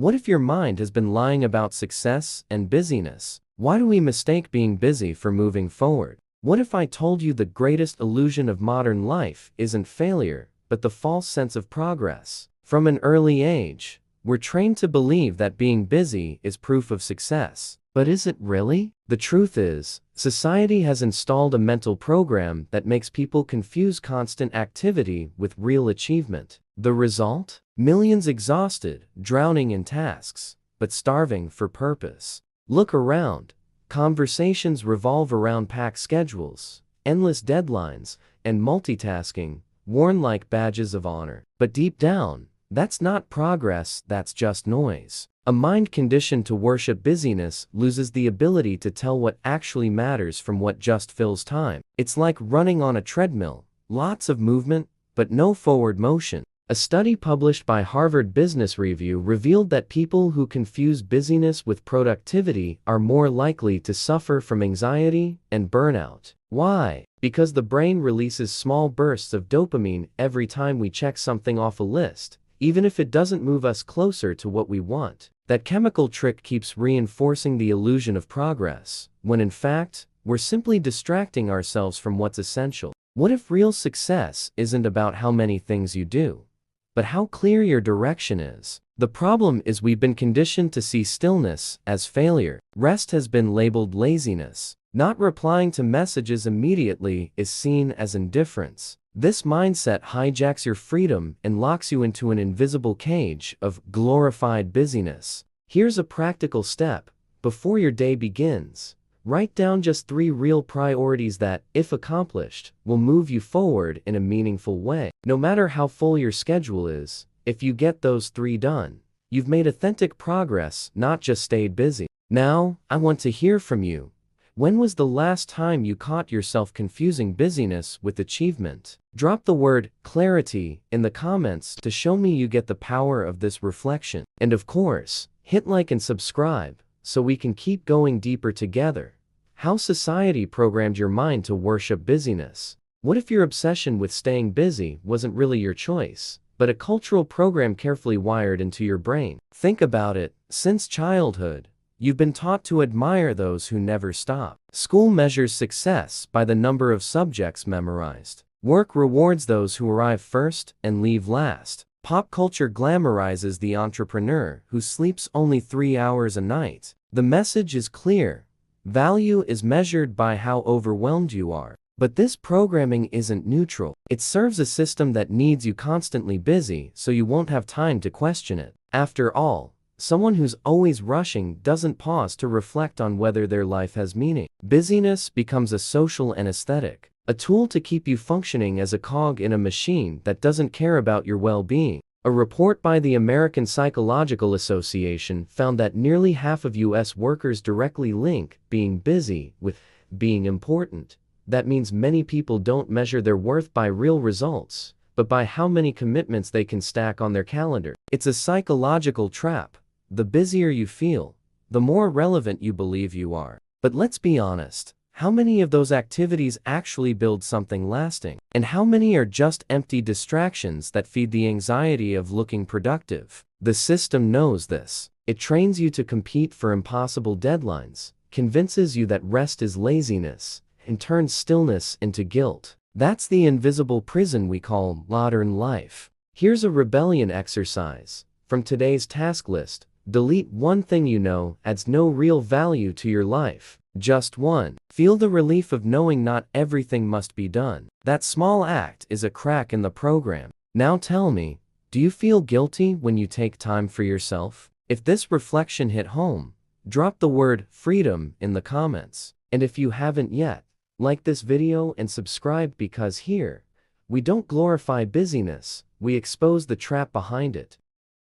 What if your mind has been lying about success and busyness? Why do we mistake being busy for moving forward? What if I told you the greatest illusion of modern life isn't failure, but the false sense of progress? From an early age, we're trained to believe that being busy is proof of success. But is it really? The truth is, society has installed a mental program that makes people confuse constant activity with real achievement. The result? Millions exhausted, drowning in tasks, but starving for purpose. Look around. Conversations revolve around packed schedules, endless deadlines, and multitasking, worn like badges of honor. But deep down, that's not progress, that's just noise. A mind conditioned to worship busyness loses the ability to tell what actually matters from what just fills time. It's like running on a treadmill, lots of movement, but no forward motion. A study published by Harvard Business Review revealed that people who confuse busyness with productivity are more likely to suffer from anxiety and burnout. Why? Because the brain releases small bursts of dopamine every time we check something off a list, even if it doesn't move us closer to what we want. That chemical trick keeps reinforcing the illusion of progress, when in fact, we're simply distracting ourselves from what's essential. What if real success isn't about how many things you do, but how clear your direction is? The problem is we've been conditioned to see stillness as failure. Rest has been labeled laziness. Not replying to messages immediately is seen as indifference. This mindset hijacks your freedom and locks you into an invisible cage of glorified busyness. Here's a practical step. Before your day begins, write down just 3 real priorities that, if accomplished, will move you forward in a meaningful way. No matter how full your schedule is, if you get those 3 done, you've made authentic progress, not just stayed busy. Now, I want to hear from you. When was the last time you caught yourself confusing busyness with achievement? Drop the word clarity in the comments to show me you get the power of this reflection. And of course, hit like and subscribe so we can keep going deeper together. How society programmed your mind to worship busyness. What if your obsession with staying busy wasn't really your choice, but a cultural program carefully wired into your brain? Think about it. Since childhood, you've been taught to admire those who never stop. School measures success by the number of subjects memorized. Work rewards those who arrive first and leave last. Pop culture glamorizes the entrepreneur who sleeps only 3 hours a night. The message is clear. Value is measured by how overwhelmed you are. But this programming isn't neutral. It serves a system that needs you constantly busy so you won't have time to question it. After all, someone who's always rushing doesn't pause to reflect on whether their life has meaning. Busyness becomes a social anesthetic, a tool to keep you functioning as a cog in a machine that doesn't care about your well-being. A report by the American Psychological Association found that nearly half of U.S. workers directly link being busy with being important. That means many people don't measure their worth by real results, but by how many commitments they can stack on their calendar. It's a psychological trap. The busier you feel, the more relevant you believe you are. But let's be honest, how many of those activities actually build something lasting? And how many are just empty distractions that feed the anxiety of looking productive? The system knows this. It trains you to compete for impossible deadlines, convinces you that rest is laziness, and turns stillness into guilt. That's the invisible prison we call modern life. Here's a rebellion exercise. From today's task list, delete one thing you know adds no real value to your life. Just one. Feel the relief of knowing not everything must be done. That small act is a crack in the program. Now tell me, do you feel guilty when you take time for yourself? If this reflection hit home, drop the word freedom in the comments. And if you haven't yet, like this video and subscribe, because here, we don't glorify busyness, we expose the trap behind it.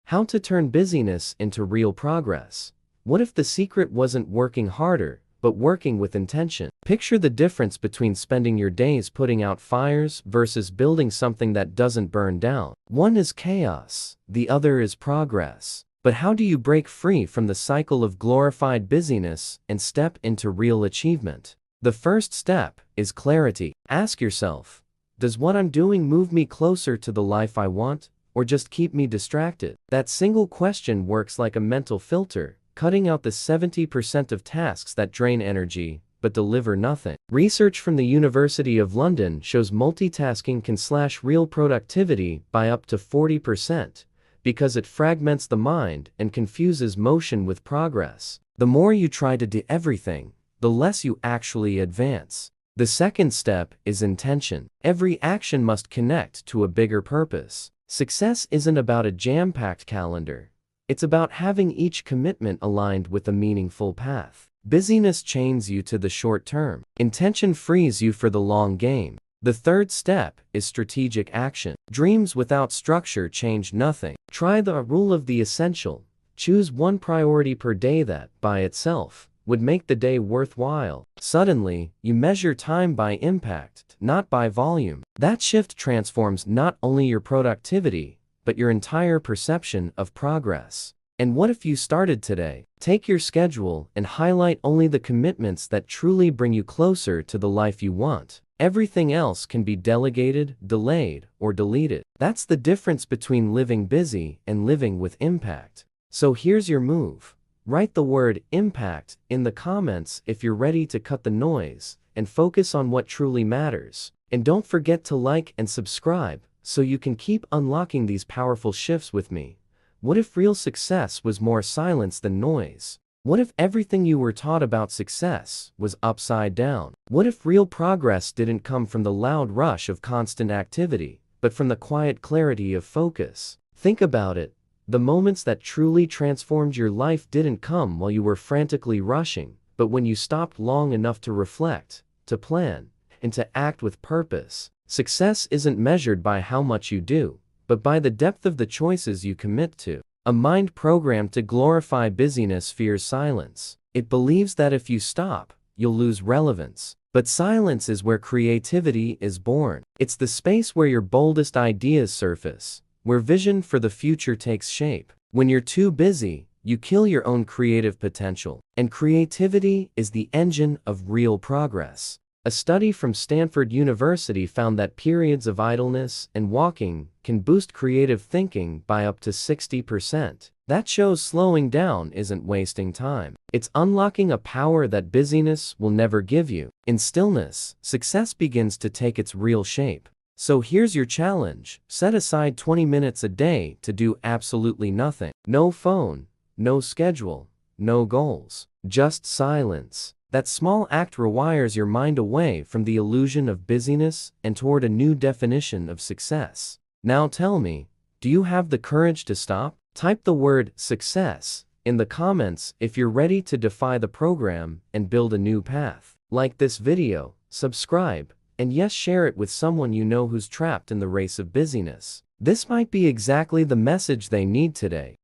How to turn busyness into real progress. What if the secret wasn't working harder, but working with intention? Picture the difference between spending your days putting out fires versus building something that doesn't burn down. One is chaos, the other is progress. But how do you break free from the cycle of glorified busyness and step into real achievement? The first step is clarity. Ask yourself, does what I'm doing move me closer to the life I want, or just keep me distracted? That single question works like a mental filter, cutting out the 70% of tasks that drain energy but deliver nothing. Research from the University of London shows multitasking can slash real productivity by up to 40% because it fragments the mind and confuses motion with progress. The more you try to do everything, the less you actually advance. The second step is intention. Every action must connect to a bigger purpose. Success isn't about a jam-packed calendar. It's about having each commitment aligned with a meaningful path. Busyness chains you to the short term. Intention frees you for the long game. The third step is strategic action. Dreams without structure change nothing. Try the rule of the essential. Choose one priority per day that, by itself, would make the day worthwhile. Suddenly, you measure time by impact, not by volume. That shift transforms not only your productivity, but your entire perception of progress. And what if you started today? Take your schedule and highlight only the commitments that truly bring you closer to the life you want. Everything else can be delegated, delayed, or deleted. That's the difference between living busy and living with impact. So here's your move. Write the word impact in the comments if you're ready to cut the noise and focus on what truly matters. And don't forget to like and subscribe so you can keep unlocking these powerful shifts with me. What if real success was more silence than noise? What if everything you were taught about success was upside down? What if real progress didn't come from the loud rush of constant activity, but from the quiet clarity of focus? Think about it. The moments that truly transformed your life didn't come while you were frantically rushing, but when you stopped long enough to reflect, to plan, and to act with purpose. Success isn't measured by how much you do, but by the depth of the choices you commit to. A mind programmed to glorify busyness fears silence. It believes that if you stop, you'll lose relevance. But silence is where creativity is born. It's the space where your boldest ideas surface, where vision for the future takes shape. When you're too busy, you kill your own creative potential. And creativity is the engine of real progress. A study from Stanford University found that periods of idleness and walking can boost creative thinking by up to 60%. That shows slowing down isn't wasting time. It's unlocking a power that busyness will never give you. In stillness, success begins to take its real shape. So here's your challenge. Set aside 20 minutes a day to do absolutely nothing. No phone, no schedule, no goals, just silence. That small act rewires your mind away from the illusion of busyness and toward a new definition of success. Now tell me, do you have the courage to stop? Type the word success in the comments if you're ready to defy the program and build a new path. Like this video, subscribe, and yes, share it with someone you know who's trapped in the race of busyness. This might be exactly the message they need today.